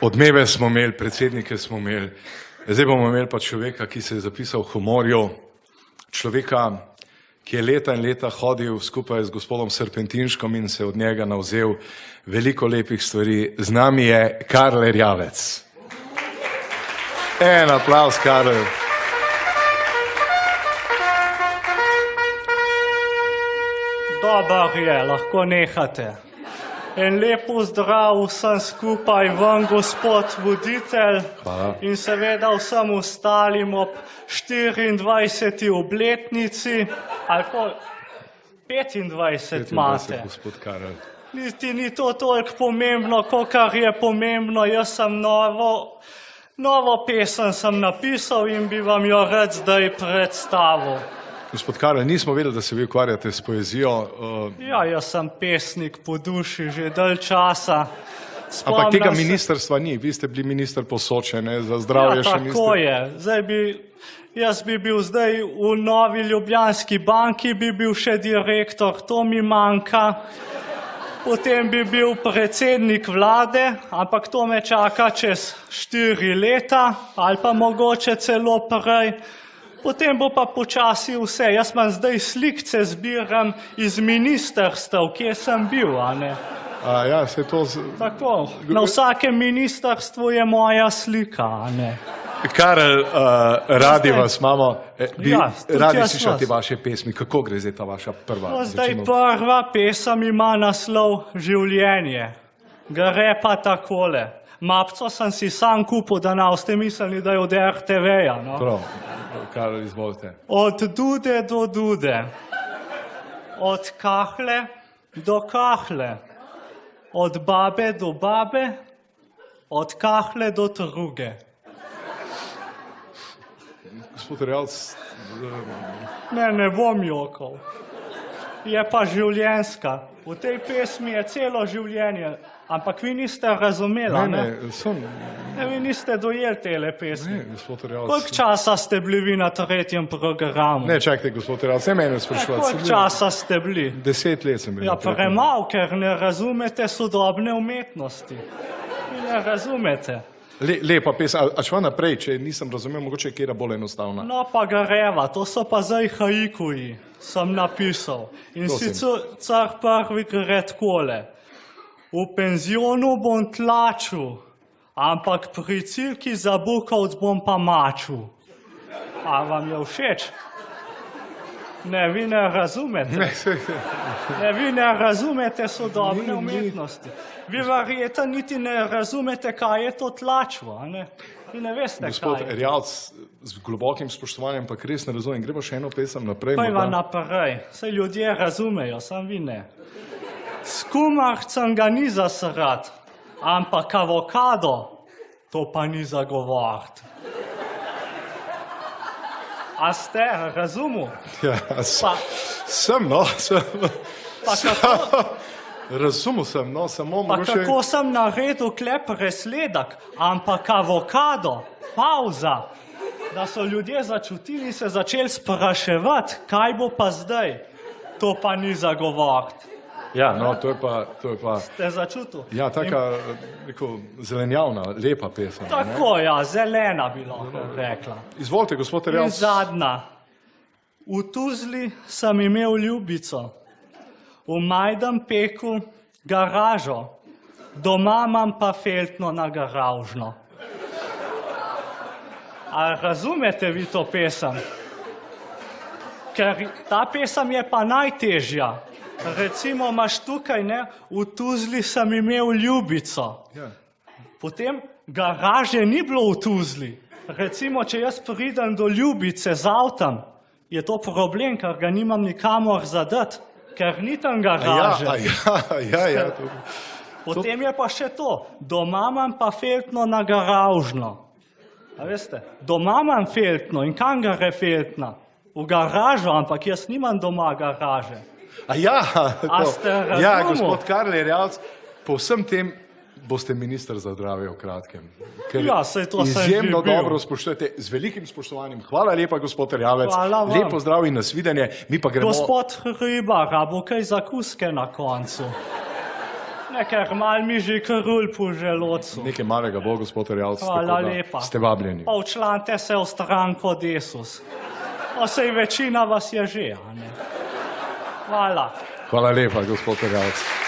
Odmeve smo imeli, predsednike smo imeli, zdaj bomo imeli pa človeka, ki se je zapisal v humorju, človeka, ki je leta in leta hodil skupaj z gospodom Serpentinškom in se od njega navzel veliko lepih stvari. Z nami je Karl Erjavec. En aplavz, Karl. Dobar je, lahko nehate. En lep pozdrav vsem skupaj, vam gospod voditelj in seveda vsem ostalim ob 24. obletnici, ali pa 25 imate. Gospod Karl. Niti ni to toliko pomembno, kolikor je pomembno, jaz sem novo pesem sem napisal in bi vam jo rad zdaj predstavil. Gospod Karl, nismo vedeli, da se vi ukvarjate s poezijo. Ja, jaz sem pesnik po duši že dalj časa. Ampak tega ministrstva ni, vi ste bili minister Posočje, ne, za zdravje še niste. Ja, tako je. Jaz bi bil zdaj v Novi Ljubljanski banki, bi bil še direktor, to mi manjka. Potem bi bil predsednik vlade, ampak to me čaka čez 4 leta ali pa mogoče celo prej. Potem bo pa počasi vse. Jaz imam zdaj slikce zbiram iz ministrstev, kje sem bil, a ne? Ja, se to... Tako, na vsakem ministrstvu je moja slika, a ne? Karl, radi vas imamo, radi slišati vas. vaše pesmi. Kako gre zdaj ta vaša prva? Zdaj prva pesem ima naslov Življenje. Gre pa takole. Mapco sem si sam kupil, da ne boste mislili, da je od RTV-ja. No? Prav, Karl, izvolite. Od dude do dude, od kahle do kahle, od babe do babe, od kahle do truge. Gospod Erjavec... Ne bom jokal. Je pa življenjska. V tej pesmi je celo življenje. Ampak vi niste razumeli, ne? Vi niste dojeli tele pesmi. Ne, gospod Erjavec... Koliko časa ste bili vi na 3. programu? Ne, čakajte, gospod Erjavec, ne mene sprašovati. Koliko časa ste bili? 10 let sem bil. Ja, premalo, ker ne razumete sodobne umetnosti. Vi ne razumete. Lepa pesem, a šva naprej, če nisem razumel, mogoče je kjera bolj enostavna. No pa greva, to so pa zdaj haikuji, sem napisal. In sicer prvi gre takole. V penzionu bom tlačil, ampak pri Cilki za Bukovc bom pa mačil. A vam je všeč? Ne, vi ne razumete. Ne, vi ne razumete sodobne umetnosti. Vi verjetno niti ne razumete, kaj je to tlačilo, a ne? Vi ne veste, kaj je. Gospod Erjavec, z globokim spoštovanjem, pa res ne razumem. Gremo še eno pesem naprej. Pojva naprej. Saj ljudje razumejo, sam vi ne. S kumarcem ga ni zasrat, ampak avokado, to pa ni zagovort. A ste razumel? Ja, sem, no, razumel sem, no, samo mogoče... Pa kako sem naredil klep presledek, ampak avokado, pauza, da so ljudje začutili in se začeli spraševati, kaj bo pa zdaj, to pa ni zagovort. Ja, no, to je pa... Ste začutil? Ja, taka, rekel, zelenjavna, lepa pesem. Tako, ja, zelena bi lahko rekla. Izvolite, gospod In Erjavec. zadnja. V Tuzli sem imel ljubico, v Majdanpeku garažo, doma imam pa feltno na garavžno. A razumete vi to pesem? Ker ta pesem je pa najtežja. Recimo imaš tukaj, ne, v Tuzli sem imel ljubico. Potem garaže ni bilo v Tuzli. Recimo, če jaz pridem do ljubice z avtom, je to problem, ker ga nimam nikamor zadati, ker ni tam garaže. Ja. Potem je pa še to, doma imam pa feltno na garavžno. A veste, doma imam feltno in kam gre feltna? V garažo, ampak jaz nimam doma garaže. A ste razumel? Ja, gospod Karl Erjavec, po vsem tem boste minister za zdravje v kratkem. Ja, saj to sem že bil. Izjemno dobro spoštujete, z velikim spoštovanjem. Hvala lepa, gospod Erjavec. Hvala vam. Lepo zdrav in nasvidenje. Mi pa gremo... Gospod Hribar, a bo kaj zakuske na koncu? Ne, ker mal mi že krul po želodcu. Nekaj malega bo, gospod Erjavc. Hvala lepa. Ste vabljeni. Pa včlanite se v stranko Desus. Pa sej večina vas je že, a ne? Hvala. Hvala lepa, gospod Erjavc.